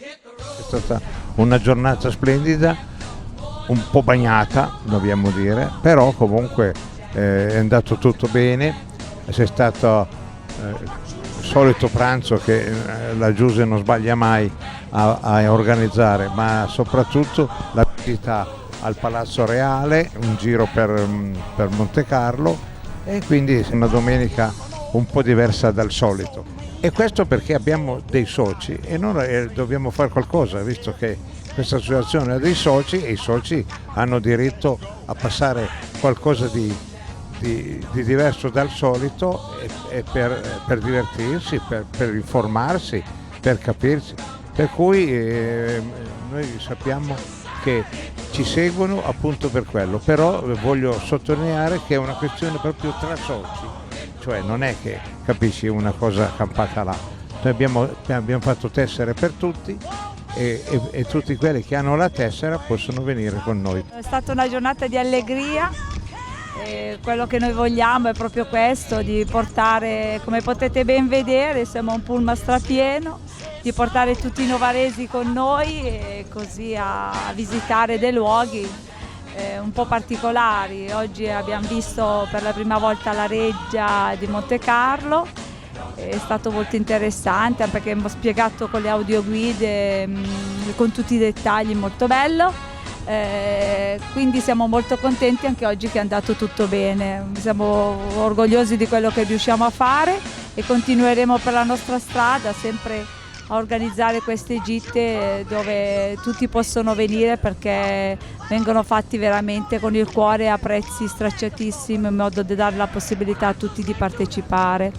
È stata una giornata splendida, un po' bagnata, dobbiamo dire, però comunque è andato tutto bene. C'è stato il solito pranzo che la Giuse non sbaglia mai a organizzare, ma soprattutto la visita al Palazzo Reale, un giro per Monte Carlo, e quindi una domenica un po' diversa dal solito. E questo perché abbiamo dei soci e noi dobbiamo fare qualcosa, visto che questa associazione ha dei soci e i soci hanno diritto a passare qualcosa di diverso dal solito e per divertirsi, per informarsi, per capirsi. Per cui noi sappiamo che ci seguono appunto per quello, però voglio sottolineare che è una questione proprio tra soci, cioè non è che capisci una cosa campata là. Noi abbiamo fatto tessere per tutti e tutti quelli che hanno la tessera possono venire con noi. È stata una giornata di allegria. Quello che noi vogliamo è proprio questo, di portare, come potete ben vedere, siamo un pullman strapieno, di portare tutti i novaresi con noi e così a visitare dei luoghi un po' particolari. Oggi abbiamo visto per la prima volta la reggia di Monte Carlo, è stato molto interessante perché abbiamo spiegato con le audioguide con tutti i dettagli, molto bello. Quindi siamo molto contenti anche oggi che è andato tutto bene, siamo orgogliosi di quello che riusciamo a fare e continueremo per la nostra strada sempre a organizzare queste gite dove tutti possono venire, perché vengono fatti veramente con il cuore a prezzi stracciatissimi, in modo da dare la possibilità a tutti di partecipare.